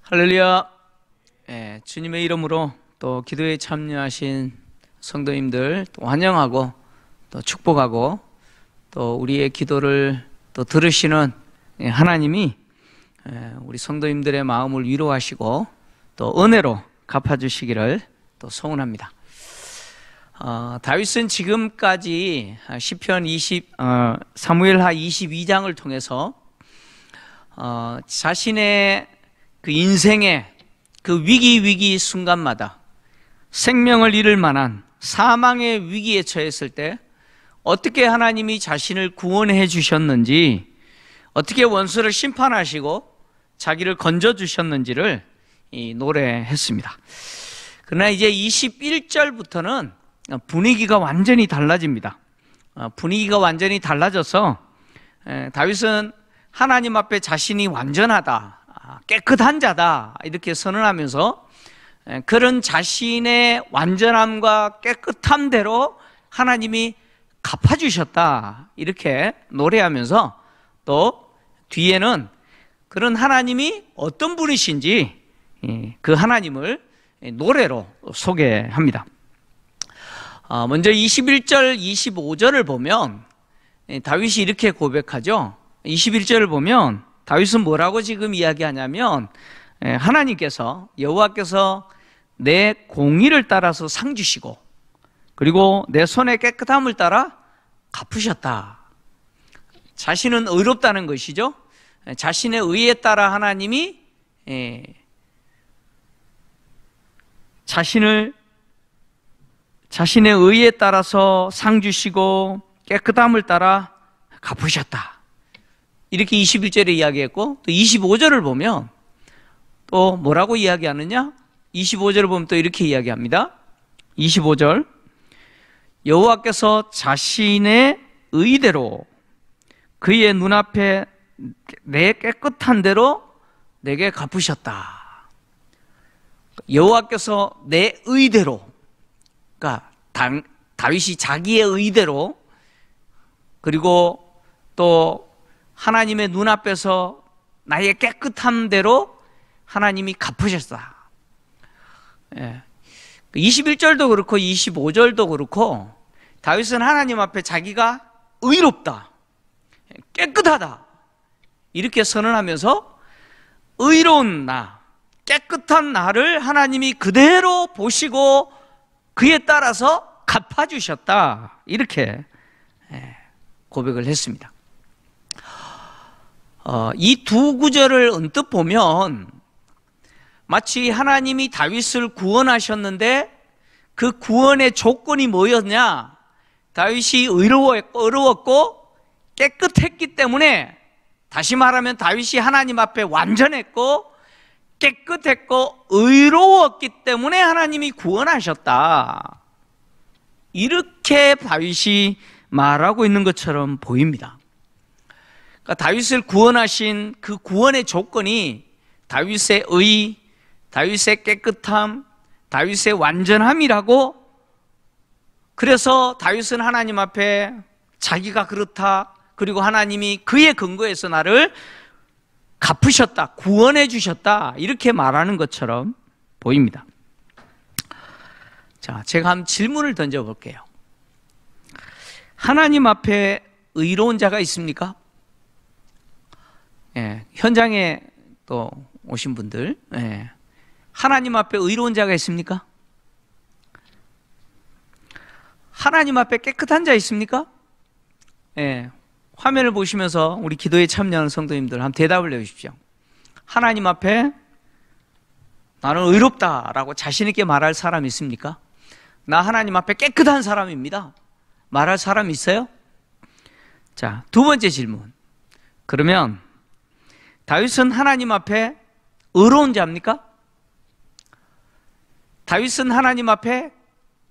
할렐루야. 주님의 이름으로 또 기도에 참여하신 성도님들 또 환영하고 또 축복하고 또 우리의 기도를 또 들으시는 하나님이 우리 성도님들의 마음을 위로하시고 또 은혜로 갚아주시기를 또 소원합니다. 다윗은 지금까지 시편 사무엘하 22장을 통해서 자신의 그 인생의 그 위기 순간마다 생명을 잃을 만한 사망의 위기에 처했을 때 어떻게 하나님이 자신을 구원해 주셨는지, 어떻게 원수를 심판하시고 자기를 건져 주셨는지를 노래했습니다. 그러나 이제 21절부터는 분위기가 완전히 달라집니다. 분위기가 완전히 달라져서 다윗은 하나님 앞에 자신이 완전하다, 깨끗한 자다 이렇게 선언하면서 그런 자신의 완전함과 깨끗함대로 하나님이 갚아주셨다 이렇게 노래하면서 또 뒤에는 그런 하나님이 어떤 분이신지 그 하나님을 노래로 소개합니다. 먼저 21절 25절을 보면 다윗이 이렇게 고백하죠. 21절을 보면 다윗은 뭐라고 지금 이야기하냐면 하나님께서, 여호와께서 내 공의를 따라서 상 주시고 그리고 내 손의 깨끗함을 따라 갚으셨다. 자신은 의롭다는 것이죠. 자신의 의에 따라 하나님이 자신의 의에 따라서 상 주시고 깨끗함을 따라 갚으셨다. 이렇게 21절에 이야기했고, 또 25절을 보면 또 뭐라고 이야기하느냐? 25절을 보면 또 이렇게 이야기합니다. 25절, 여호와께서 자신의 의대로 그의 눈앞에 내 깨끗한 대로 내게 갚으셨다. 여호와께서 내 의대로, 그러니까 다윗이 자기의 의대로, 그리고 또 하나님의 눈앞에서 나의 깨끗함대로 하나님이 갚으셨다. 21절도 그렇고 25절도 그렇고 다윗은 하나님 앞에 자기가 의롭다, 깨끗하다 이렇게 선언하면서 의로운 나, 깨끗한 나를 하나님이 그대로 보시고 그에 따라서 갚아주셨다 이렇게 고백을 했습니다. 이 두 구절을 언뜻 보면 마치 하나님이 다윗을 구원하셨는데 그 구원의 조건이 뭐였냐? 다윗이 의로웠고 깨끗했기 때문에, 다시 말하면 다윗이 하나님 앞에 완전했고 깨끗했고 의로웠기 때문에 하나님이 구원하셨다. 이렇게 다윗이 말하고 있는 것처럼 보입니다. 그러니까 다윗을 구원하신 그 구원의 조건이 다윗의 의, 다윗의 깨끗함, 다윗의 완전함이라고, 그래서 다윗은 하나님 앞에 자기가 그렇다, 그리고 하나님이 그의 근거에서 나를 갚으셨다, 구원해 주셨다 이렇게 말하는 것처럼 보입니다. 자, 제가 한번 질문을 던져볼게요. 하나님 앞에 의로운 자가 있습니까? 현장에 또 오신 분들, 하나님 앞에 의로운 자가 있습니까? 하나님 앞에 깨끗한 자 있습니까? 화면을 보시면서 우리 기도에 참여하는 성도님들 한번 대답을 해주십시오. 하나님 앞에 나는 의롭다라고 자신 있게 말할 사람 있습니까? 나 하나님 앞에 깨끗한 사람입니다 말할 사람 있어요? 자, 두 번째 질문. 그러면 다윗은 하나님 앞에 의로운 자입니까? 다윗은 하나님 앞에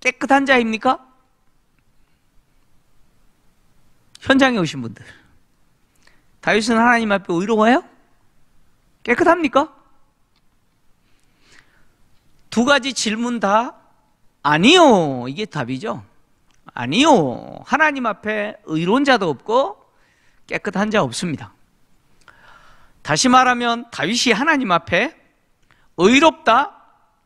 깨끗한 자입니까? 현장에 오신 분들, 다윗은 하나님 앞에 의로워요? 깨끗합니까? 두 가지 질문 다 아니요, 이게 답이죠. 아니요, 하나님 앞에 의로운 자도 없고 깨끗한 자 없습니다. 다시 말하면 다윗이 하나님 앞에 의롭다,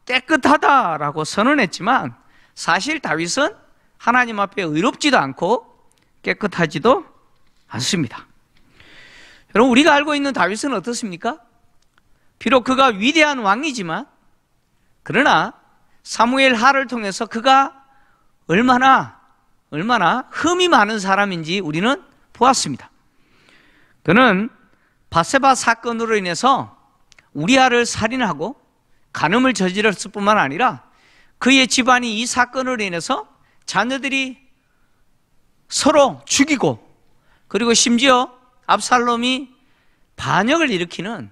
깨끗하다라고 선언했지만 사실 다윗은 하나님 앞에 의롭지도 않고 깨끗하지도 않습니다. 여러분, 우리가 알고 있는 다윗은 어떻습니까? 비록 그가 위대한 왕이지만 그러나 사무엘 하를 통해서 그가 얼마나 흠이 많은 사람인지 우리는 보았습니다. 그는 바세바 사건으로 인해서 우리아를 살인하고 간음을 저질렀을 뿐만 아니라 그의 집안이 이 사건으로 인해서 자녀들이 서로 죽이고, 그리고 심지어 압살롬이 반역을 일으키는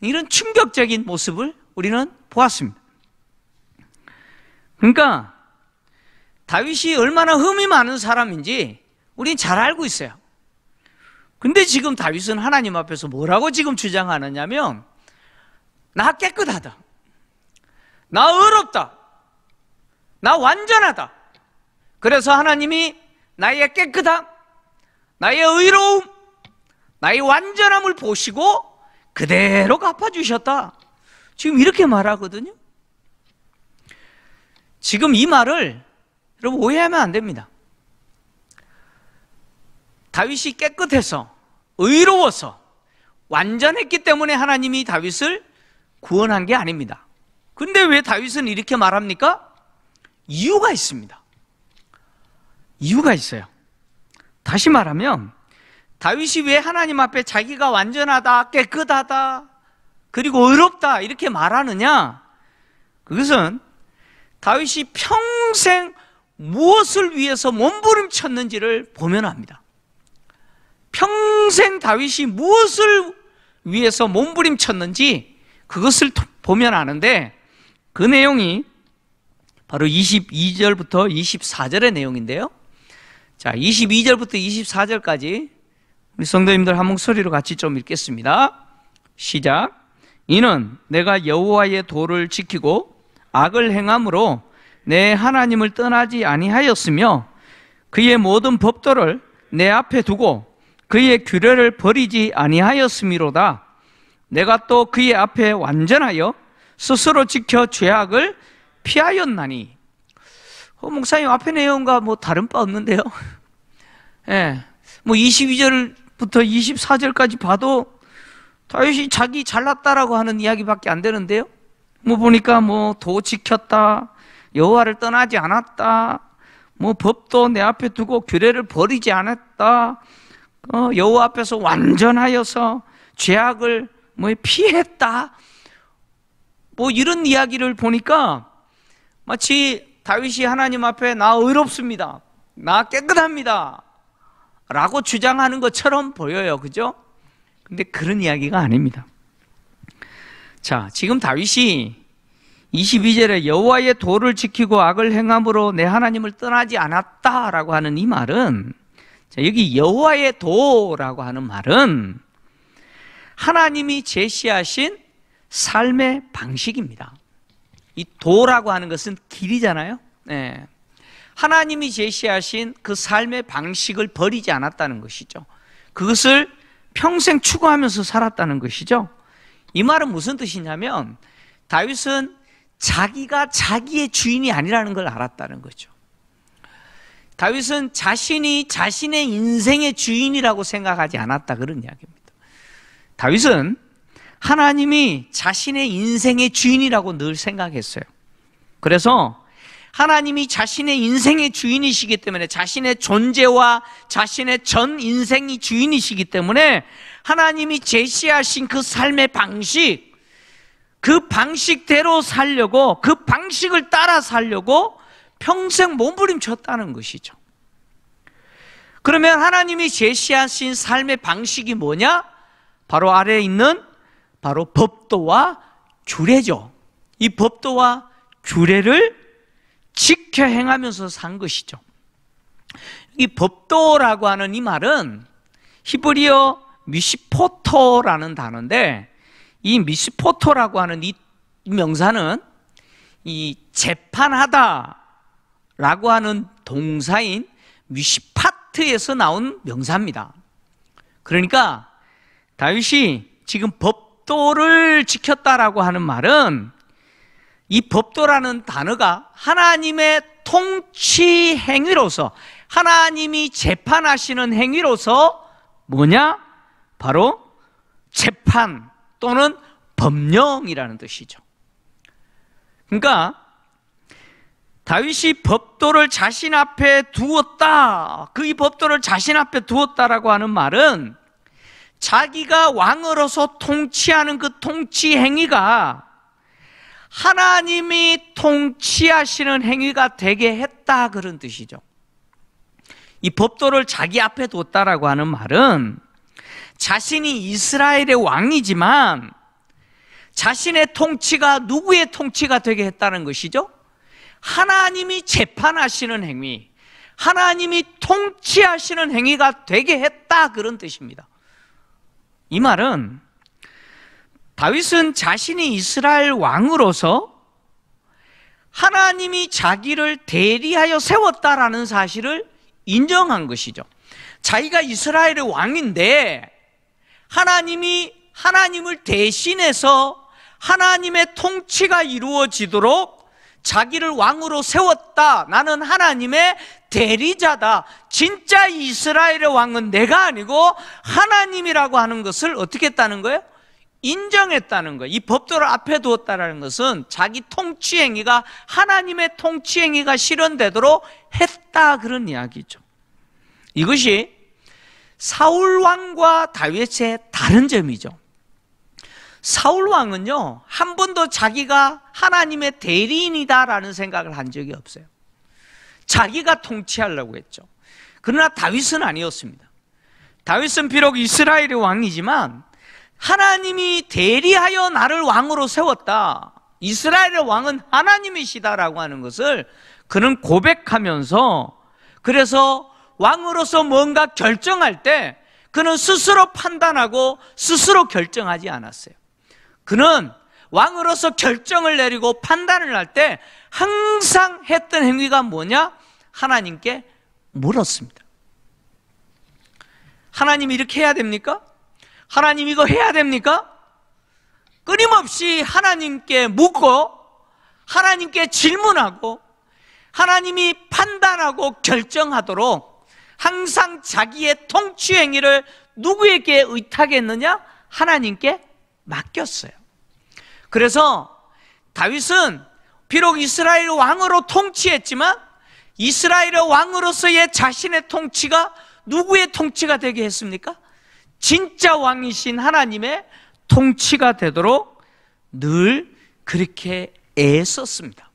이런 충격적인 모습을 우리는 보았습니다. 그러니까 다윗이 얼마나 흠이 많은 사람인지 우리는 잘 알고 있어요. 근데 지금 다윗은 하나님 앞에서 뭐라고 지금 주장하느냐면, 나 깨끗하다, 나 의롭다, 나 완전하다. 그래서 하나님이 나의 깨끗함, 나의 의로움, 나의 완전함을 보시고 그대로 갚아주셨다, 지금 이렇게 말하거든요. 지금 이 말을 여러분 오해하면 안 됩니다. 다윗이 깨끗해서 의로워서 완전했기 때문에 하나님이 다윗을 구원한 게 아닙니다. 근데 왜 다윗은 이렇게 말합니까? 이유가 있습니다. 이유가 있어요. 다시 말하면 다윗이 왜 하나님 앞에 자기가 완전하다, 깨끗하다, 그리고 의롭다 이렇게 말하느냐? 그것은 다윗이 평생 무엇을 위해서 몸부림쳤는지를 보면 압니다. 평생 다윗이 무엇을 위해서 몸부림쳤는지 그것을 보면 아는데, 그 내용이 바로 22절부터 24절의 내용인데요. 자, 22절부터 24절까지 우리 성도님들 한 목소리로 같이 좀 읽겠습니다. 시작. 이는 내가 여호와의 도를 지키고 악을 행함으로 내 하나님을 떠나지 아니하였으며 그의 모든 법도를 내 앞에 두고 그의 규례를 버리지 아니하였음이로다. 내가 또 그의 앞에 완전하여 스스로 지켜 죄악을 피하였나니. 목사님 앞에 내용과 뭐 다른 바 없는데요. 예, 뭐 22절부터 24절까지 봐도 다윗이 자기 잘났다라고 하는 이야기밖에 안 되는데요. 뭐 보니까 뭐 도 지켰다, 여호와를 떠나지 않았다, 뭐 법도 내 앞에 두고 규례를 버리지 않았다, 여호와 앞에서 완전하여서 죄악을 뭐 피했다, 뭐 이런 이야기를 보니까 마치 다윗이 하나님 앞에 나 의롭습니다, 나 깨끗합니다 라고 주장하는 것처럼 보여요. 그죠? 근데 그런 이야기가 아닙니다. 자, 지금 다윗이 22절에 여호와의 도를 지키고 악을 행함으로 내 하나님을 떠나지 않았다라고 하는 이 말은, 자, 여기 여호와의 도라고 하는 말은 하나님이 제시하신 삶의 방식입니다. 이 도라고 하는 것은 길이잖아요. 네. 하나님이 제시하신 그 삶의 방식을 버리지 않았다는 것이죠. 그것을 평생 추구하면서 살았다는 것이죠. 이 말은 무슨 뜻이냐면 다윗은 자기가 자기의 주인이 아니라는 걸 알았다는 거죠. 다윗은 자신이 자신의 인생의 주인이라고 생각하지 않았다, 그런 이야기입니다. 다윗은 하나님이 자신의 인생의 주인이라고 늘 생각했어요. 그래서 하나님이 자신의 인생의 주인이시기 때문에, 자신의 존재와 자신의 전 인생이 주인이시기 때문에 하나님이 제시하신 그 삶의 방식, 그 방식대로 살려고, 그 방식을 따라 살려고 평생 몸부림쳤다는 것이죠. 그러면 하나님이 제시하신 삶의 방식이 뭐냐? 바로 아래에 있는 바로 법도와 규례죠. 이 법도와 규례를 지켜 행하면서 산 것이죠. 이 법도라고 하는 이 말은 히브리어 미시포토라는 단어인데, 이 미시포토라고 하는 이 명사는 이 재판하다 라고 하는 동사인 미시파트에서 나온 명사입니다. 그러니까 다윗이 지금 법도를 지켰다라고 하는 말은 이 법도라는 단어가 하나님의 통치 행위로서, 하나님이 재판하시는 행위로서 뭐냐? 바로 재판 또는 법령이라는 뜻이죠. 그러니까 다윗이 법도를 자신 앞에 두었다, 그 이 법도를 자신 앞에 두었다라고 하는 말은 자기가 왕으로서 통치하는 그 통치 행위가 하나님이 통치하시는 행위가 되게 했다, 그런 뜻이죠. 이 법도를 자기 앞에 뒀다라고 하는 말은 자신이 이스라엘의 왕이지만 자신의 통치가 누구의 통치가 되게 했다는 것이죠? 하나님이 재판하시는 행위, 하나님이 통치하시는 행위가 되게 했다, 그런 뜻입니다. 이 말은 다윗은 자신이 이스라엘 왕으로서 하나님이 자기를 대리하여 세웠다라는 사실을 인정한 것이죠. 자기가 이스라엘의 왕인데 하나님이 하나님을 대신해서 하나님의 통치가 이루어지도록 자기를 왕으로 세웠다, 나는 하나님의 대리자다, 진짜 이스라엘의 왕은 내가 아니고 하나님이라고 하는 것을 어떻게 했다는 거예요? 인정했다는 거예요. 이 법도를 앞에 두었다는 것은 자기 통치 행위가 하나님의 통치 행위가 실현되도록 했다, 그런 이야기죠. 이것이 사울 왕과 다윗의 다른 점이죠. 사울 왕은요, 한 번도 자기가 하나님의 대리인이다라는 생각을 한 적이 없어요. 자기가 통치하려고 했죠. 그러나 다윗은 아니었습니다. 다윗은 비록 이스라엘의 왕이지만 하나님이 대리하여 나를 왕으로 세웠다, 이스라엘의 왕은 하나님이시다라고 하는 것을 그는 고백하면서, 그래서 왕으로서 뭔가 결정할 때 그는 스스로 판단하고 스스로 결정하지 않았어요. 그는 왕으로서 결정을 내리고 판단을 할 때 항상 했던 행위가 뭐냐? 하나님께 물었습니다. 하나님 이렇게 해야 됩니까? 하나님 이거 해야 됩니까? 끊임없이 하나님께 묻고 하나님께 질문하고 하나님이 판단하고 결정하도록 항상 자기의 통치 행위를 누구에게 의탁했느냐? 하나님께 맡겼어요. 그래서 다윗은 비록 이스라엘 왕으로 통치했지만 이스라엘의 왕으로서의 자신의 통치가 누구의 통치가 되게 했습니까? 진짜 왕이신 하나님의 통치가 되도록 늘 그렇게 애썼습니다.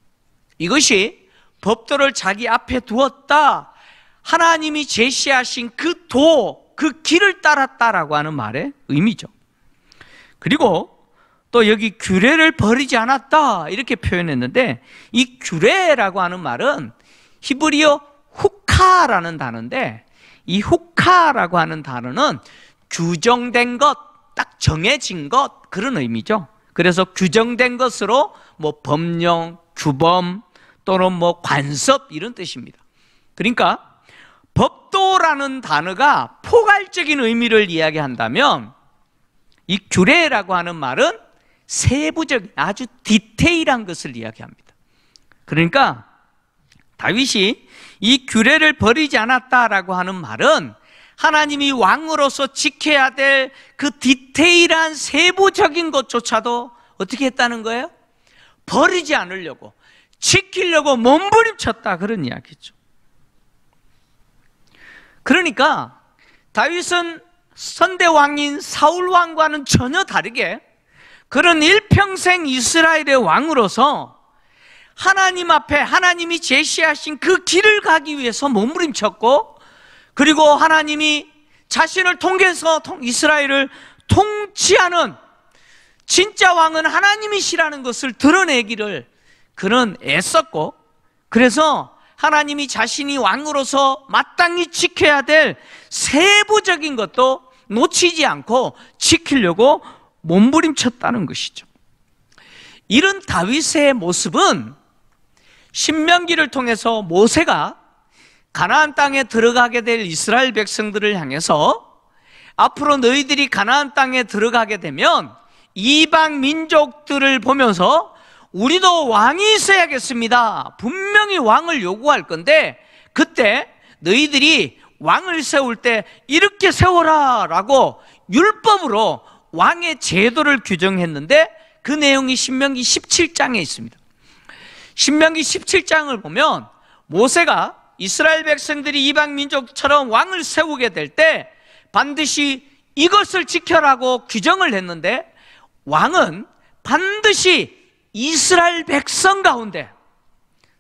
이것이 법도를 자기 앞에 두었다, 하나님이 제시하신 그 그 길을 따랐다라고 하는 말의 의미죠. 그리고 또 여기 규례를 버리지 않았다 이렇게 표현했는데, 이 규례라고 하는 말은 히브리어 후카라는 단어인데, 이 후카라고 하는 단어는 규정된 것, 딱 정해진 것, 그런 의미죠. 그래서 규정된 것으로 뭐 법령, 규범 또는 뭐 관습 이런 뜻입니다. 그러니까 법도라는 단어가 포괄적인 의미를 이야기한다면 이 규례라고 하는 말은 세부적인 아주 디테일한 것을 이야기합니다. 그러니까 다윗이 이 규례를 버리지 않았다라고 하는 말은 하나님이 왕으로서 지켜야 될 그 디테일한 세부적인 것조차도 어떻게 했다는 거예요? 버리지 않으려고, 지키려고 몸부림쳤다, 그런 이야기죠. 그러니까 다윗은 선대왕인 사울왕과는 전혀 다르게 그런 일평생 이스라엘의 왕으로서 하나님 앞에 하나님이 제시하신 그 길을 가기 위해서 몸부림쳤고, 그리고 하나님이 자신을 통해서 이스라엘을 통치하는 진짜 왕은 하나님이시라는 것을 드러내기를 그는 애썼고, 그래서 하나님이 자신이 왕으로서 마땅히 지켜야 될 세부적인 것도 놓치지 않고 지키려고 몸부림쳤다는 것이죠. 이런 다윗의 모습은 신명기를 통해서 모세가 가나안 땅에 들어가게 될 이스라엘 백성들을 향해서 앞으로 너희들이 가나안 땅에 들어가게 되면 이방 민족들을 보면서 우리도 왕이 있어야겠습니다. 분명히 왕을 요구할 건데 그때 너희들이 왕을 세울 때 이렇게 세워라 라고 율법으로 왕의 제도를 규정했는데 그 내용이 신명기 17장에 있습니다. 신명기 17장을 보면 모세가 이스라엘 백성들이 이방 민족처럼 왕을 세우게 될 때 반드시 이것을 지켜라고 규정을 했는데 왕은 반드시 이스라엘 백성 가운데,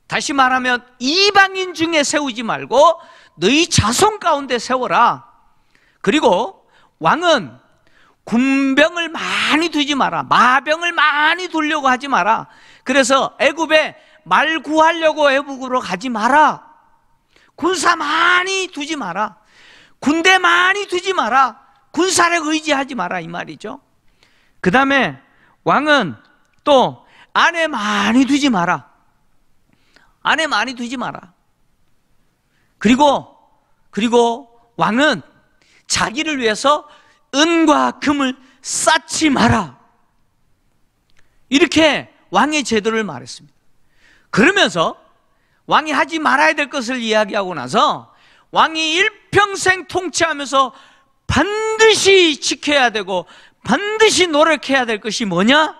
다시 말하면 이방인 중에 세우지 말고 너희 자손 가운데 세워라. 그리고 왕은 군병을 많이 두지 마라. 마병을 많이 두려고 하지 마라. 그래서 애굽에 말 구하려고 애굽으로 가지 마라. 군사 많이 두지 마라. 군대 많이 두지 마라. 군사력 의지하지 마라 이 말이죠. 그 다음에 왕은 또 아내 많이 두지 마라. 아내 많이 두지 마라. 그리고 왕은 자기를 위해서 은과 금을 쌓지 마라. 이렇게 왕의 제도를 말했습니다. 그러면서 왕이 하지 말아야 될 것을 이야기하고 나서 왕이 일평생 통치하면서 반드시 지켜야 되고 반드시 노력해야 될 것이 뭐냐?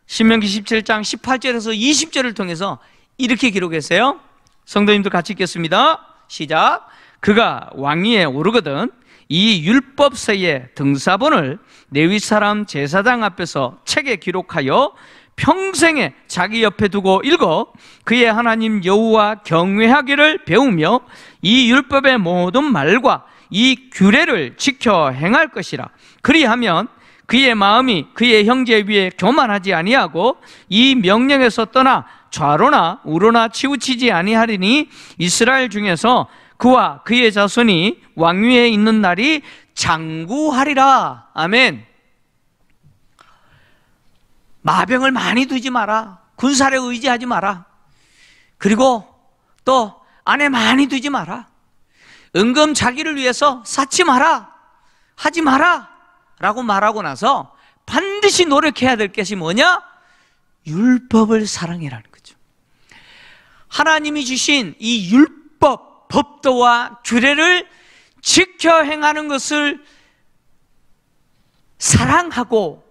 신명기 17장 18절에서 20절을 통해서 이렇게 기록했어요. 성도님들 같이 읽겠습니다. 시작. 그가 왕위에 오르거든 이 율법서의 등사본을 레위 사람 제사장 앞에서 책에 기록하여 평생에 자기 옆에 두고 읽어 그의 하나님 여호와 경외하기를 배우며 이 율법의 모든 말과 이 규례를 지켜 행할 것이라. 그리하면 그의 마음이 그의 형제 위에 교만하지 아니하고 이 명령에서 떠나 좌로나 우로나 치우치지 아니하리니 이스라엘 중에서 그와 그의 자손이 왕위에 있는 날이 장구하리라. 아멘. 마병을 많이 두지 마라. 군사력 의지하지 마라. 그리고 또 아내 많이 두지 마라. 은금 자기를 위해서 쌓지 마라. 하지 마라 라고 말하고 나서 반드시 노력해야 될 것이 뭐냐? 율법을 사랑해라는 거죠. 하나님이 주신 이 율법, 법도와 규례를 지켜 행하는 것을 사랑하고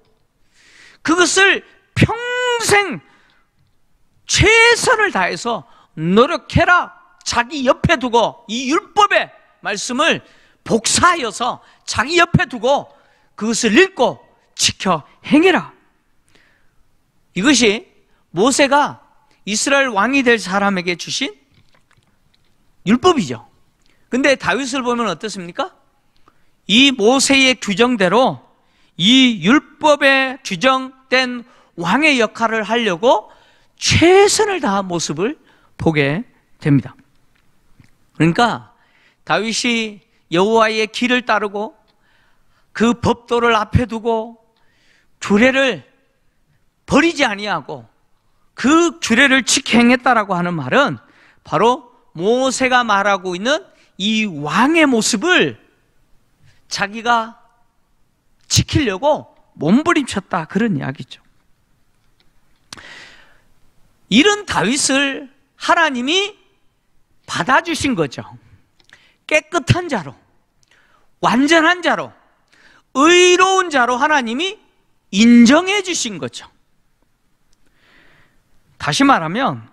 그것을 평생 최선을 다해서 노력해라. 자기 옆에 두고 이 율법의 말씀을 복사하여서 자기 옆에 두고 그것을 읽고 지켜 행해라. 이것이 모세가 이스라엘 왕이 될 사람에게 주신 율법이죠. 근데 다윗을 보면 어떻습니까? 이 모세의 규정대로 이 율법에 규정된 왕의 역할을 하려고 최선을 다한 모습을 보게 됩니다. 그러니까 다윗이 여호와의 길을 따르고 그 법도를 앞에 두고 규례를 버리지 아니하고 그 규례를 지켜 행했다라고 하는 말은 바로 모세가 말하고 있는 이 왕의 모습을 자기가 지키려고 몸부림쳤다, 그런 이야기죠. 이런 다윗을 하나님이 받아주신 거죠. 깨끗한 자로, 완전한 자로, 의로운 자로 하나님이 인정해 주신 거죠. 다시 말하면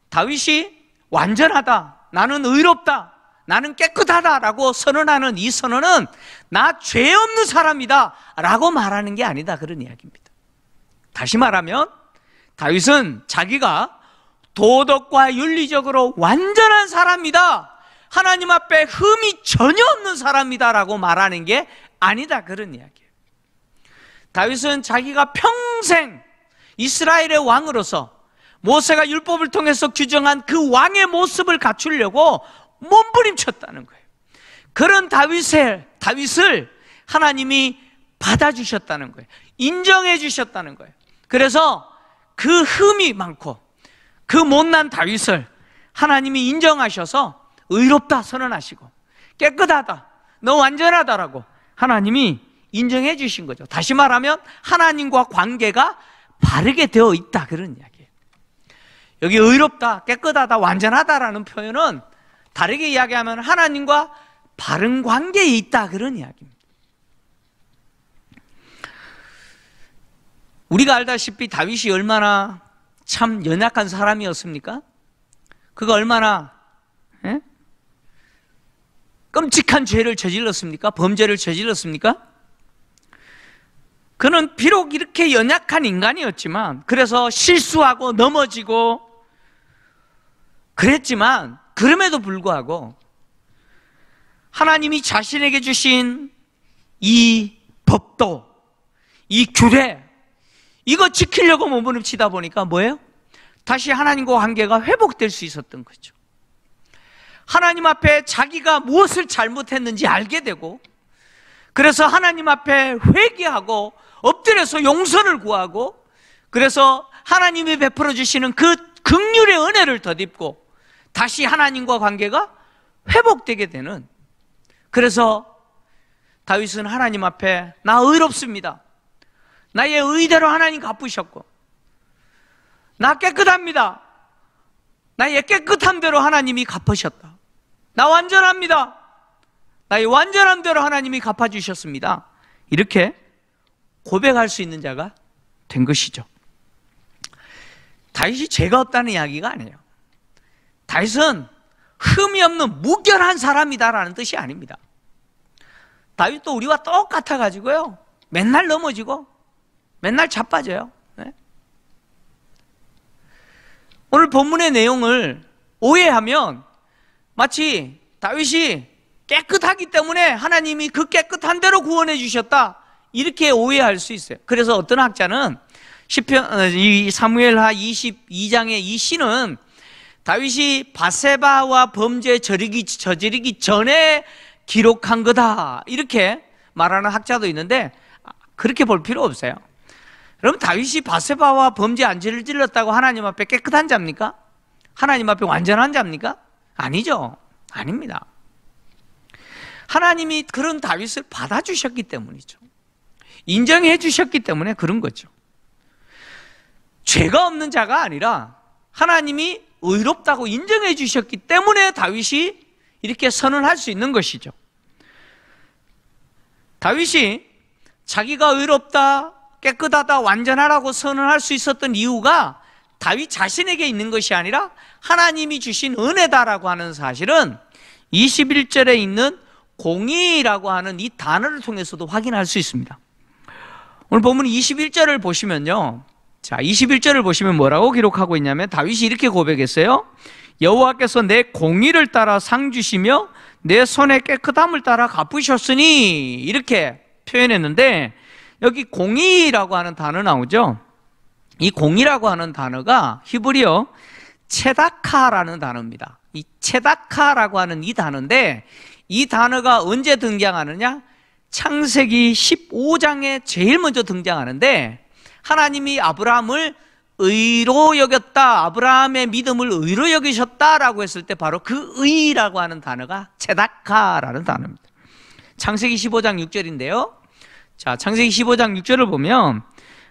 다윗이 완전하다, 나는 의롭다, 나는 깨끗하다라고 선언하는 이 선언은 나 죄 없는 사람이다 라고 말하는 게 아니다, 그런 이야기입니다. 다시 말하면 다윗은 자기가 도덕과 윤리적으로 완전한 사람이다, 하나님 앞에 흠이 전혀 없는 사람이다 라고 말하는 게 아니다, 그런 이야기예요. 다윗은 자기가 평생 이스라엘의 왕으로서 모세가 율법을 통해서 규정한 그 왕의 모습을 갖추려고 몸부림쳤다는 거예요. 그런 다윗을 하나님이 받아주셨다는 거예요. 인정해 주셨다는 거예요. 그래서 그 흠이 많고 그 못난 다윗을 하나님이 인정하셔서 의롭다 선언하시고 깨끗하다, 너 완전하다라고 하나님이 인정해 주신 거죠. 다시 말하면 하나님과 관계가 바르게 되어 있다, 그런 이야기예요. 여기 의롭다, 깨끗하다, 완전하다라는 표현은 다르게 이야기하면 하나님과 바른 관계에 있다, 그런 이야기입니다. 우리가 알다시피 다윗이 얼마나 참 연약한 사람이었습니까? 그가 얼마나 끔찍한 죄를 저질렀습니까? 범죄를 저질렀습니까? 그는 비록 이렇게 연약한 인간이었지만, 그래서 실수하고 넘어지고 그랬지만, 그럼에도 불구하고 하나님이 자신에게 주신 이 법도, 이 규례, 이거 지키려고 몸부림치다 보니까 뭐예요? 다시 하나님과 관계가 회복될 수 있었던 거죠. 하나님 앞에 자기가 무엇을 잘못했는지 알게 되고, 그래서 하나님 앞에 회개하고 엎드려서 용서를 구하고, 그래서 하나님이 베풀어 주시는 그 긍휼의 은혜를 덧입고 다시 하나님과 관계가 회복되게 되는, 그래서 다윗은 하나님 앞에 나 의롭습니다, 나의 의대로 하나님 갚으셨고, 나 깨끗합니다, 나의 깨끗한 대로 하나님이 갚으셨다, 나 완전합니다, 나의 완전한 대로 하나님이 갚아주셨습니다, 이렇게 고백할 수 있는 자가 된 것이죠. 다윗이 죄가 없다는 이야기가 아니에요. 다윗은 흠이 없는 무결한 사람이다라는 뜻이 아닙니다. 다윗도 우리와 똑같아가지고요, 맨날 넘어지고 맨날 자빠져요. 네? 오늘 본문의 내용을 오해하면 마치 다윗이 깨끗하기 때문에 하나님이 그 깨끗한 대로 구원해 주셨다, 이렇게 오해할 수 있어요. 그래서 어떤 학자는 이 사무엘하 22장의 이 시는 다윗이 바세바와 범죄 저지르기 전에 기록한 거다, 이렇게 말하는 학자도 있는데, 그렇게 볼 필요 없어요. 그럼 다윗이 바세바와 범죄 안 저질렀다고 하나님 앞에 깨끗한 자입니까? 하나님 앞에 완전한 자입니까? 아니죠. 아닙니다. 하나님이 그런 다윗을 받아주셨기 때문이죠. 인정해 주셨기 때문에 그런 거죠. 죄가 없는 자가 아니라 하나님이 의롭다고 인정해 주셨기 때문에 다윗이 이렇게 선언할 수 있는 것이죠. 다윗이 자기가 의롭다, 깨끗하다, 완전하라고 선언할 수 있었던 이유가 다윗 자신에게 있는 것이 아니라 하나님이 주신 은혜다라고 하는 사실은 21절에 있는 공의라고 하는 이 단어를 통해서도 확인할 수 있습니다. 오늘 본문 21절을 보시면요, 자, 21절을 보시면 뭐라고 기록하고 있냐면, 다윗이 이렇게 고백했어요. 여호와께서 내 공의를 따라 상 주시며 내 손의 깨끗함을 따라 갚으셨으니, 이렇게 표현했는데, 여기 공의라고 하는 단어 나오죠. 이 공의라고 하는 단어가 히브리어 체다카라는 단어입니다. 이 체다카라고 하는 이 단어인데, 이 단어가 언제 등장하느냐? 창세기 15장에 제일 먼저 등장하는데, 하나님이 아브라함을 의로 여겼다, 아브라함의 믿음을 의로 여기셨다라고 했을 때 바로 그 의라고 하는 단어가 체다카라는 단어입니다. 창세기 15장 6절인데요. 자, 창세기 15장 6절을 보면,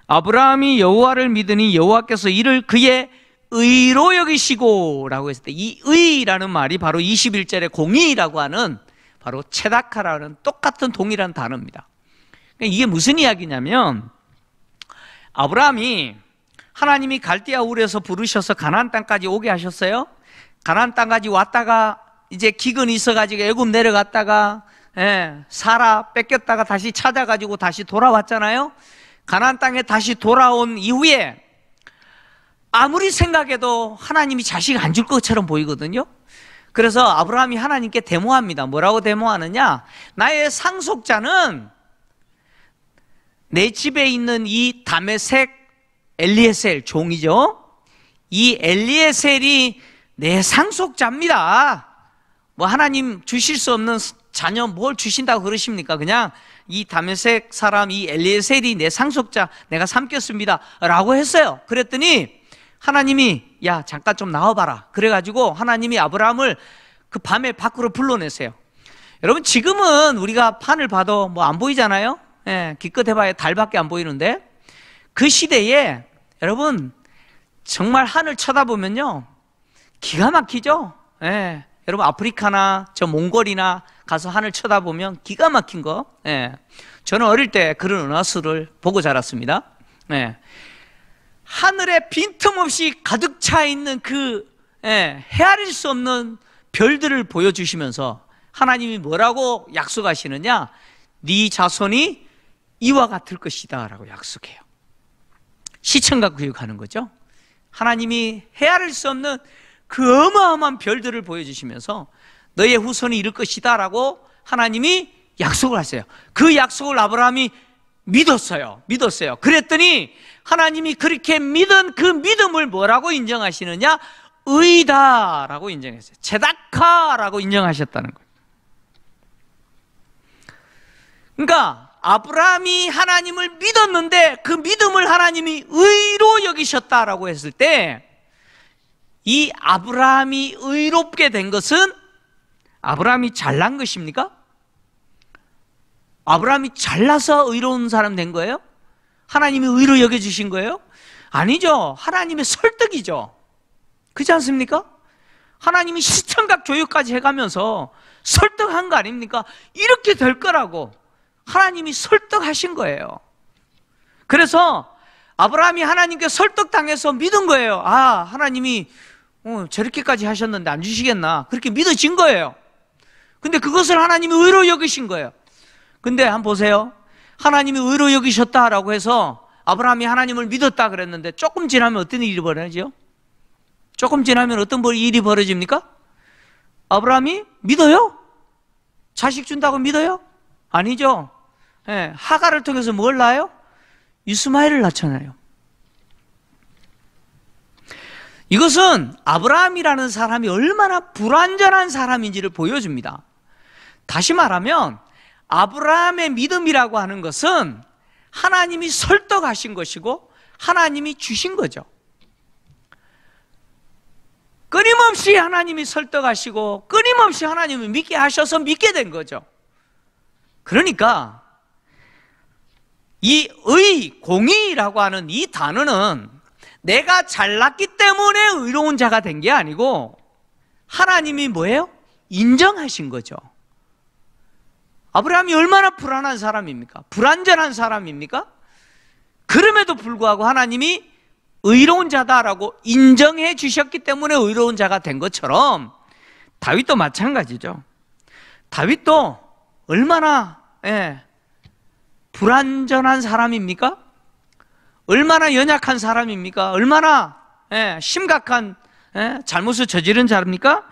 아브라함이 여호와를 믿으니 여호와께서 이를 그의 의로 여기시고 라고 했을 때, 이 의라는 말이 바로 21절의 공의라고 하는 바로 체다카라는 똑같은 동일한 단어입니다. 그러니까 이게 무슨 이야기냐면, 아브라함이 하나님이 갈대아 우르에서 부르셔서 가나안 땅까지 오게 하셨어요. 가나안 땅까지 왔다가 이제 기근이 있어가지고 애굽 내려갔다가 사라 뺏겼다가 다시 찾아가지고 다시 돌아왔잖아요. 가나안 땅에 다시 돌아온 이후에 아무리 생각해도 하나님이 자식 안 줄 것처럼 보이거든요. 그래서 아브라함이 하나님께 데모합니다. 뭐라고 데모하느냐? 나의 상속자는 내 집에 있는 이 다메섹 엘리에셀, 종이죠. 이 엘리에셀이 내 상속자입니다. 뭐 하나님 주실 수 없는 자녀 뭘 주신다고 그러십니까? 그냥 이 다메섹 사람 이 엘리에셀이 내 상속자, 내가 삼겠습니다 라고 했어요. 그랬더니 하나님이 야 잠깐 좀 나와봐라. 그래가지고 하나님이 아브라함을 그 밤에 밖으로 불러내세요. 여러분, 지금은 우리가 판을 봐도 뭐 안 보이잖아요. 예, 기껏 해봐야 달밖에 안 보이는데 그 시대에 여러분 정말 하늘 쳐다보면요 기가 막히죠. 예, 여러분 아프리카나 저 몽골이나 가서 하늘 쳐다보면 기가 막힌 거. 예, 저는 어릴 때 그런 은하수를 보고 자랐습니다. 예, 하늘에 빈틈없이 가득 차 있는 그 헤아릴 수 없는 별들을 보여주시면서 하나님이 뭐라고 약속하시느냐? 네 자손이 이와 같을 것이다 라고 약속해요. 시청각 교육하는 거죠. 하나님이 헤아릴 수 없는 그 어마어마한 별들을 보여주시면서 너의 후손이 이룰 것이다 라고 하나님이 약속을 하세요. 그 약속을 아브라함이 믿었어요. 그랬더니 하나님이 그렇게 믿은 그 믿음을 뭐라고 인정하시느냐? 의다라고 인정했어요. 제다카라고 인정하셨다는 거예요. 그러니까 아브라함이 하나님을 믿었는데 그 믿음을 하나님이 의로 여기셨다라고 했을 때 이 아브라함이 의롭게 된 것은 아브라함이 잘난 것입니까? 아브라함이 잘나서 의로운 사람 된 거예요? 하나님이 의로 여겨주신 거예요? 아니죠. 하나님의 설득이죠. 그렇지 않습니까? 하나님이 시청각 교육까지 해가면서 설득한 거 아닙니까? 이렇게 될 거라고 하나님이 설득하신 거예요. 그래서 아브라함이 하나님께 설득당해서 믿은 거예요. 아, 하나님이 저렇게까지 하셨는데 안 주시겠나? 그렇게 믿어진 거예요. 근데 그것을 하나님이 의로 여기신 거예요. 근데 한번 보세요. 하나님이 의로 여기셨다라고 해서 아브라함이 하나님을 믿었다 그랬는데 조금 지나면 어떤 일이 벌어지죠? 조금 지나면 어떤 일이 벌어집니까? 아브라함이 믿어요? 자식 준다고 믿어요? 아니죠. 예, 하가를 통해서 뭘 낳아요? 이스마엘을 낳잖아요. 이것은 아브라함이라는 사람이 얼마나 불완전한 사람인지를 보여줍니다. 다시 말하면 아브라함의 믿음이라고 하는 것은 하나님이 설득하신 것이고 하나님이 주신 거죠. 끊임없이 하나님이 설득하시고 끊임없이 하나님을 믿게 하셔서 믿게 된 거죠. 그러니까 이 공의라고 하는 이 단어는 내가 잘났기 때문에 의로운 자가 된 게 아니고 하나님이 뭐예요? 인정하신 거죠. 아브라함이 얼마나 불안한 사람입니까? 불완전한 사람입니까? 그럼에도 불구하고 하나님이 의로운 자다라고 인정해 주셨기 때문에 의로운 자가 된 것처럼 다윗도 마찬가지죠. 다윗도 얼마나 불완전한 사람입니까? 얼마나 연약한 사람입니까? 얼마나 심각한 잘못을 저지른 자입니까?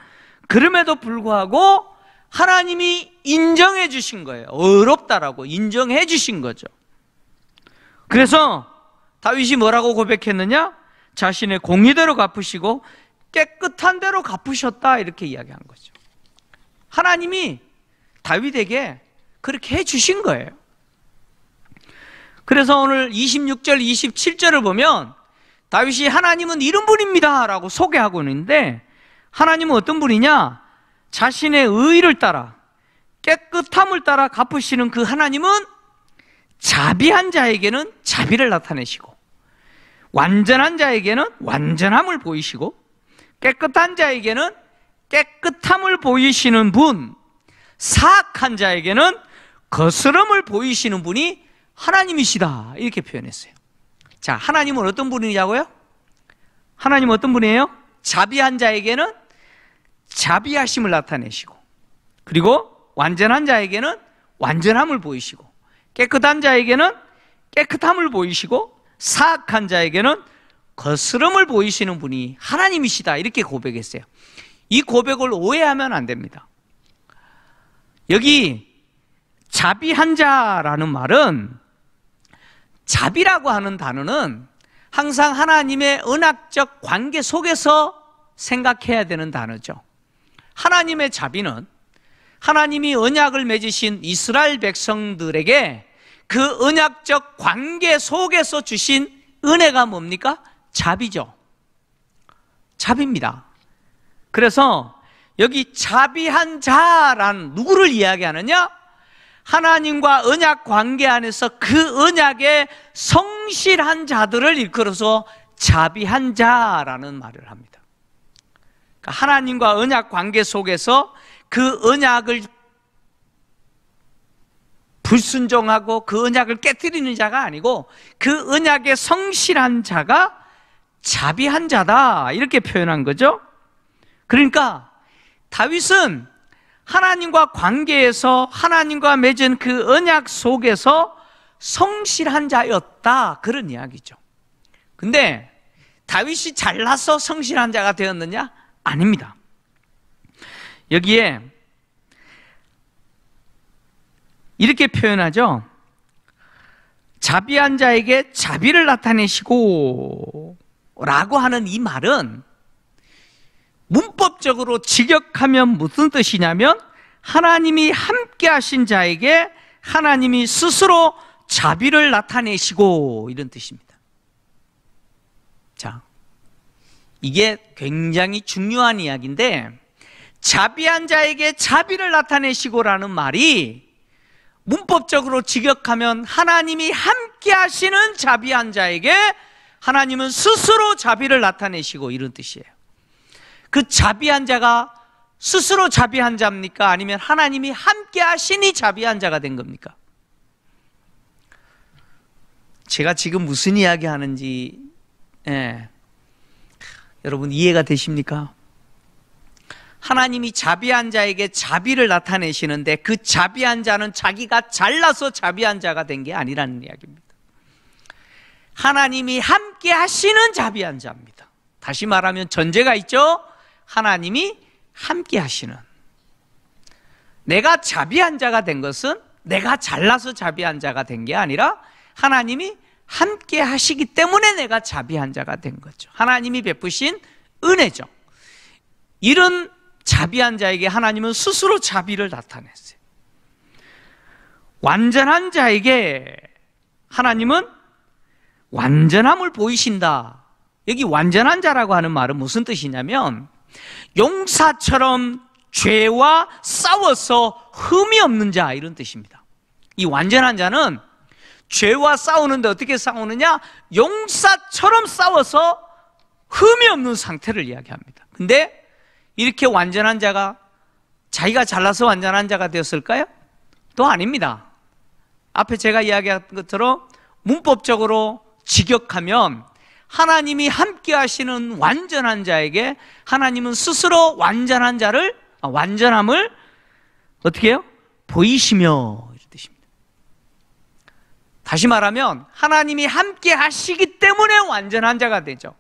그럼에도 불구하고 하나님이 인정해 주신 거예요. 의롭다라고 인정해 주신 거죠. 그래서 다윗이 뭐라고 고백했느냐? 자신의 공의대로 갚으시고 깨끗한 대로 갚으셨다 이렇게 이야기한 거죠. 하나님이 다윗에게 그렇게 해 주신 거예요. 그래서 오늘 26절, 27절을 보면 다윗이 하나님은 이런 분입니다 라고 소개하고 있는데 하나님은 어떤 분이냐? 자신의 의를 따라 깨끗함을 따라 갚으시는 그 하나님은 자비한 자에게는 자비를 나타내시고 완전한 자에게는 완전함을 보이시고 깨끗한 자에게는 깨끗함을 보이시는 분, 사악한 자에게는 거스름을 보이시는 분이 하나님이시다 이렇게 표현했어요. 자, 하나님은 어떤 분이냐고요? 하나님은 어떤 분이에요? 자비한 자에게는 자비하심을 나타내시고 그리고 완전한 자에게는 완전함을 보이시고 깨끗한 자에게는 깨끗함을 보이시고 사악한 자에게는 거스름을 보이시는 분이 하나님이시다 이렇게 고백했어요. 이 고백을 오해하면 안 됩니다. 여기 자비한 자라는 말은 자비라고 하는 단어는 항상 하나님의 언약적 관계 속에서 생각해야 되는 단어죠. 하나님의 자비는 하나님이 언약을 맺으신 이스라엘 백성들에게 그 언약적 관계 속에서 주신 은혜가 뭡니까? 자비죠. 자비입니다. 그래서 여기 자비한 자란 누구를 이야기하느냐? 하나님과 언약 관계 안에서 그 언약에 성실한 자들을 일컬어서 자비한 자라는 말을 합니다. 그러니까 하나님과 언약 관계 속에서 그 언약을 불순종하고 그 언약을 깨뜨리는 자가 아니고 그 언약에 성실한 자가 자비한 자다, 이렇게 표현한 거죠. 그러니까 다윗은 하나님과 관계에서 하나님과 맺은 그 언약 속에서 성실한 자였다, 그런 이야기죠. 근데 다윗이 잘나서 성실한 자가 되었느냐? 아닙니다. 여기에 이렇게 표현하죠. 자비한 자에게 자비를 나타내시고 라고 하는 이 말은 문법적으로 직역하면 무슨 뜻이냐면 하나님이 함께 하신 자에게 하나님이 스스로 자비를 나타내시고, 이런 뜻입니다. 자, 이게 굉장히 중요한 이야기인데, 자비한 자에게 자비를 나타내시고라는 말이 문법적으로 직역하면 하나님이 함께 하시는 자비한 자에게 하나님은 스스로 자비를 나타내시고, 이런 뜻이에요. 그 자비한 자가 스스로 자비한 자입니까? 아니면 하나님이 함께 하시니 자비한 자가 된 겁니까? 제가 지금 무슨 이야기 하는지 여러분 이해가 되십니까? 하나님이 자비한 자에게 자비를 나타내시는데 그 자비한 자는 자기가 잘나서 자비한 자가 된 게 아니라는 이야기입니다. 하나님이 함께 하시는 자비한 자입니다. 다시 말하면 전제가 있죠? 하나님이 함께 하시는. 내가 자비한 자가 된 것은 내가 잘나서 자비한 자가 된 게 아니라 하나님이 함께 하시기 때문에 내가 자비한 자가 된 거죠. 하나님이 베푸신 은혜죠. 이런 자비한 자에게 하나님은 스스로 자비를 나타냈어요. 완전한 자에게 하나님은 완전함을 보이신다. 여기 완전한 자라고 하는 말은 무슨 뜻이냐면 용사처럼 죄와 싸워서 흠이 없는 자, 이런 뜻입니다. 이 완전한 자는 죄와 싸우는데 어떻게 싸우느냐? 용사처럼 싸워서 흠이 없는 상태를 이야기합니다. 근데 이렇게 완전한 자가 자기가 잘나서 완전한 자가 되었을까요? 또 아닙니다. 앞에 제가 이야기한 것처럼 문법적으로 직역하면 하나님이 함께 하시는 완전한 자에게 하나님은 스스로 완전함을 어떻게 해요? 보이시며, 이런 뜻입니다. 다시 말하면 하나님이 함께 하시기 때문에 완전한 자가 되죠.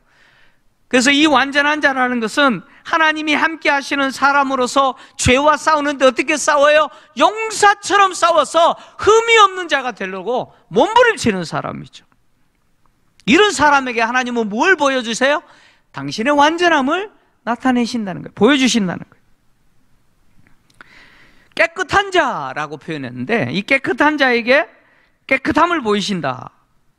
그래서 이 완전한 자라는 것은 하나님이 함께 하시는 사람으로서 죄와 싸우는데 어떻게 싸워요? 용사처럼 싸워서 흠이 없는 자가 되려고 몸부림치는 사람이죠. 이런 사람에게 하나님은 뭘 보여주세요? 당신의 완전함을 나타내신다는 거예요. 보여주신다는 거예요. 깨끗한 자라고 표현했는데 이 깨끗한 자에게 깨끗함을 보이신다.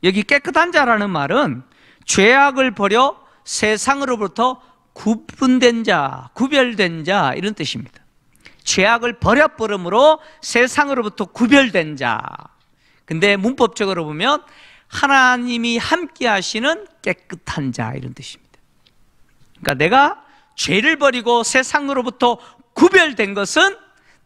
여기 깨끗한 자라는 말은 죄악을 버려 세상으로부터 구분된 자, 구별된 자, 이런 뜻입니다. 죄악을 버려버림으로 세상으로부터 구별된 자. 근데 문법적으로 보면 하나님이 함께 하시는 깨끗한 자, 이런 뜻입니다. 그러니까 내가 죄를 버리고 세상으로부터 구별된 것은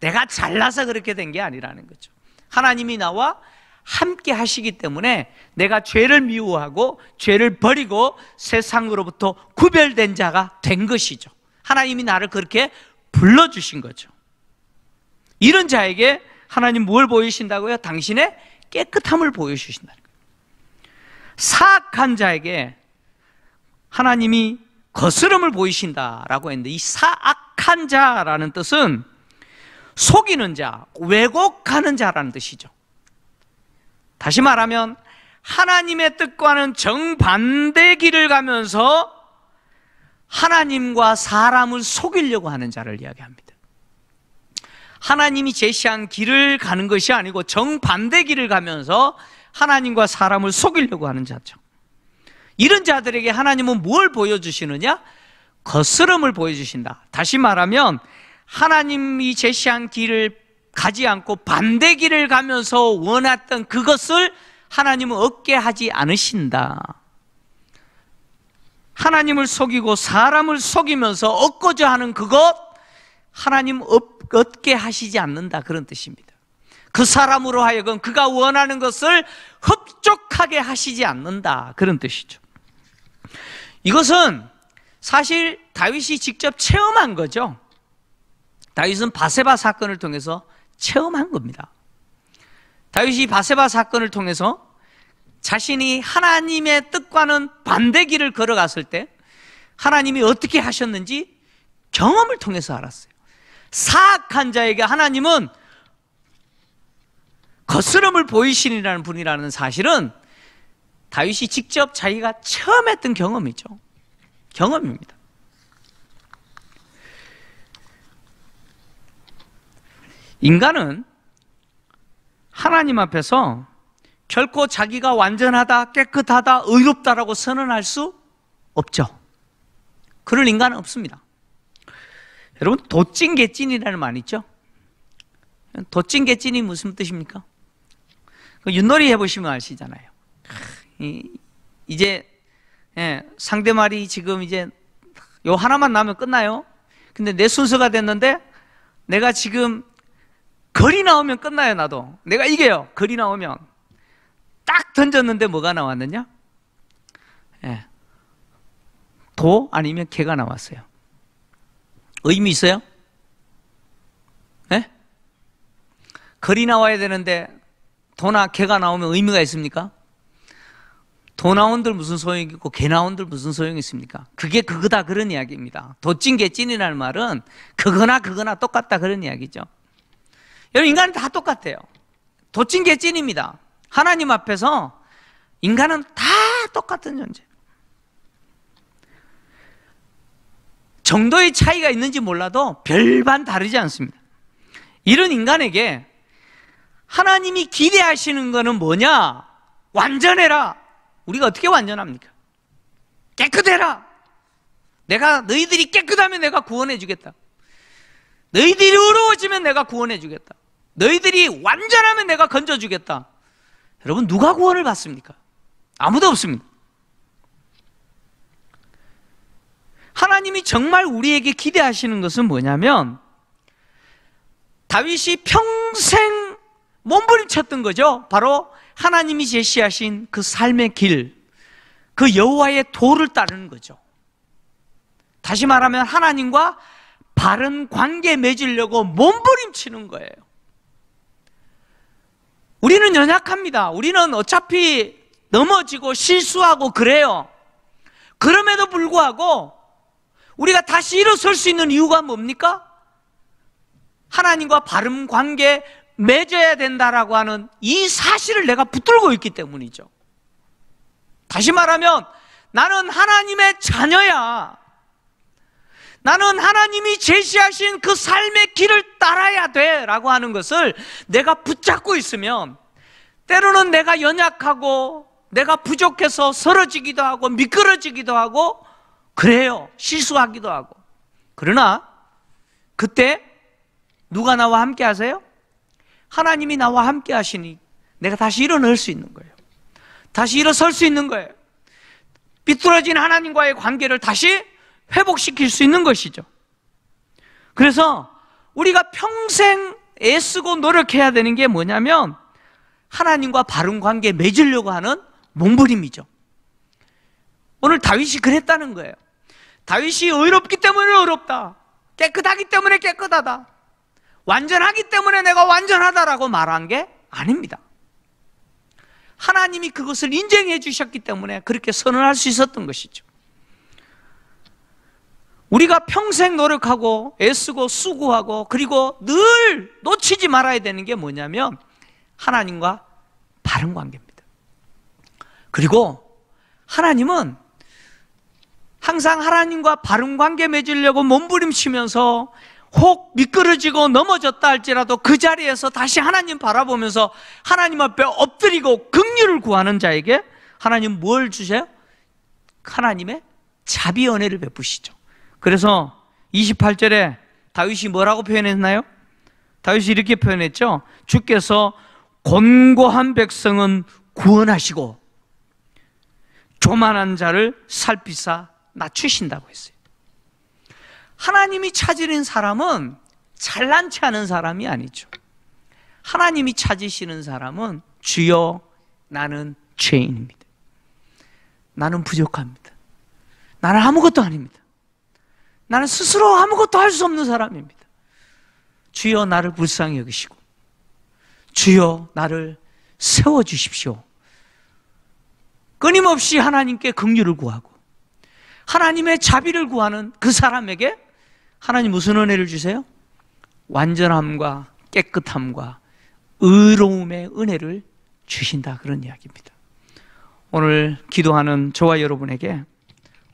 내가 잘나서 그렇게 된 게 아니라는 거죠. 하나님이 나와 함께 하시기 때문에 내가 죄를 미워하고 죄를 버리고 세상으로부터 구별된 자가 된 것이죠. 하나님이 나를 그렇게 불러주신 거죠. 이런 자에게 하나님 뭘 보이신다고요? 당신의 깨끗함을 보여주신다는 거예요. 사악한 자에게 하나님이 거스름을 보이신다라고 했는데 이 사악한 자라는 뜻은 속이는 자, 왜곡하는 자라는 뜻이죠. 다시 말하면 하나님의 뜻과는 정반대 길을 가면서 하나님과 사람을 속이려고 하는 자를 이야기합니다. 하나님이 제시한 길을 가는 것이 아니고 정반대 길을 가면서 하나님과 사람을 속이려고 하는 자죠. 이런 자들에게 하나님은 뭘 보여주시느냐? 거스름을 보여주신다. 다시 말하면 하나님이 제시한 길을 가지 않고 반대길을 가면서 원했던 그것을 하나님은 얻게 하지 않으신다. 하나님을 속이고 사람을 속이면서 얻고자 하는 그것, 하나님 얻게 하시지 않는다, 그런 뜻입니다. 그 사람으로 하여금 그가 원하는 것을 흡족하게 하시지 않는다, 그런 뜻이죠. 이것은 사실 다윗이 직접 체험한 거죠. 다윗은 바세바 사건을 통해서 체험한 겁니다. 다윗이 바세바 사건을 통해서 자신이 하나님의 뜻과는 반대 길을 걸어갔을 때 하나님이 어떻게 하셨는지 경험을 통해서 알았어요. 사악한 자에게 하나님은 거스름을 보이시니라는 분이라는 사실은 다윗이 직접 자기가 체험했던 경험이죠. 경험입니다. 인간은 하나님 앞에서 결코 자기가 완전하다, 깨끗하다, 의롭다라고 선언할 수 없죠. 그럴 인간은 없습니다. 여러분, 도찐개찐이라는 말 있죠? 도찐개찐이 무슨 뜻입니까? 윷놀이 해보시면 아시잖아요. 이제 상대말이 지금 이제 요 하나만 나오면 끝나요. 근데 내 순서가 됐는데 내가 지금 거리 나오면 끝나요. 나도 내가 이겨요. 거리 나오면 딱 던졌는데 뭐가 나왔느냐? 도 아니면 개가 나왔어요. 의미 있어요? 네? 거리 나와야 되는데 도나 개가 나오면 의미가 있습니까? 도 나온들 무슨 소용이 있고 개 나온들 무슨 소용이 있습니까? 그게 그거다, 그런 이야기입니다. 도찐개찐이라는 말은 그거나 똑같다, 그런 이야기죠. 여러분, 인간은 다 똑같아요. 도찐개찐입니다. 하나님 앞에서 인간은 다 똑같은 존재. 정도의 차이가 있는지 몰라도 별반 다르지 않습니다. 이런 인간에게 하나님이 기대하시는 것은 뭐냐? 완전해라. 우리가 어떻게 완전합니까? 깨끗해라. 내가 너희들이 깨끗하면 내가 구원해 주겠다. 너희들이 의로워지면 내가 구원해 주겠다. 너희들이 완전하면 내가 건져 주겠다. 여러분, 누가 구원을 받습니까? 아무도 없습니다. 하나님이 정말 우리에게 기대하시는 것은 뭐냐면 다윗이 평생 몸부림쳤던 거죠. 바로 하나님이 제시하신 그 삶의 길, 그 여호와의 도를 따르는 거죠. 다시 말하면 하나님과 바른 관계 맺으려고 몸부림치는 거예요. 우리는 연약합니다. 우리는 어차피 넘어지고 실수하고 그래요. 그럼에도 불구하고 우리가 다시 일어설 수 있는 이유가 뭡니까? 하나님과 바른 관계 맺어야 된다라고 하는 이 사실을 내가 붙들고 있기 때문이죠. 다시 말하면 나는 하나님의 자녀야. 나는 하나님이 제시하신 그 삶의 길을 따라야 돼 라고 하는 것을 내가 붙잡고 있으면 때로는 내가 연약하고 내가 부족해서 쓰러지기도 하고 미끄러지기도 하고 그래요. 실수하기도 하고. 그러나 그때 누가 나와 함께 하세요? 하나님이 나와 함께 하시니 내가 다시 일어날 수 있는 거예요. 다시 일어설 수 있는 거예요. 삐뚤어진 하나님과의 관계를 다시 회복시킬 수 있는 것이죠. 그래서 우리가 평생 애쓰고 노력해야 되는 게 뭐냐면 하나님과 바른 관계 맺으려고 하는 몸부림이죠. 오늘 다윗이 그랬다는 거예요. 다윗이 의롭기 때문에 의롭다, 깨끗하기 때문에 깨끗하다, 완전하기 때문에 내가 완전하다라고 말한 게 아닙니다. 하나님이 그것을 인정해 주셨기 때문에 그렇게 선언할 수 있었던 것이죠. 우리가 평생 노력하고 애쓰고 수고하고 그리고 늘 놓치지 말아야 되는 게 뭐냐면 하나님과 바른 관계입니다. 그리고 하나님은 항상 하나님과 바른 관계 맺으려고 몸부림치면서 혹 미끄러지고 넘어졌다 할지라도 그 자리에서 다시 하나님 바라보면서 하나님 앞에 엎드리고 긍휼을 구하는 자에게 하나님 뭘 주세요? 하나님의 자비 은혜를 베푸시죠. 그래서 28절에 다윗이 뭐라고 표현했나요? 다윗이 이렇게 표현했죠. 주께서 곤고한 백성은 구원하시고 교만한 자를 살피사 낮추신다고 했어요. 하나님이 찾으는 사람은 잘난 체 하는 사람이 아니죠. 하나님이 찾으시는 사람은 주여 나는 죄인입니다. 나는 부족합니다. 나는 아무것도 아닙니다. 나는 스스로 아무것도 할 수 없는 사람입니다. 주여 나를 불쌍히 여기시고 주여 나를 세워주십시오. 끊임없이 하나님께 긍휼을 구하고 하나님의 자비를 구하는 그 사람에게 하나님 무슨 은혜를 주세요? 완전함과 깨끗함과 의로움의 은혜를 주신다, 그런 이야기입니다. 오늘 기도하는 저와 여러분에게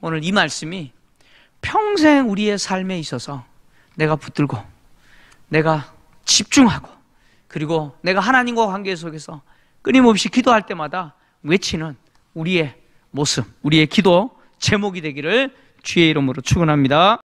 오늘 이 말씀이 평생 우리의 삶에 있어서 내가 붙들고 내가 집중하고 그리고 내가 하나님과 관계 속에서 끊임없이 기도할 때마다 외치는 우리의 모습, 우리의 기도 제목이 되기를 주의 이름으로 축원합니다.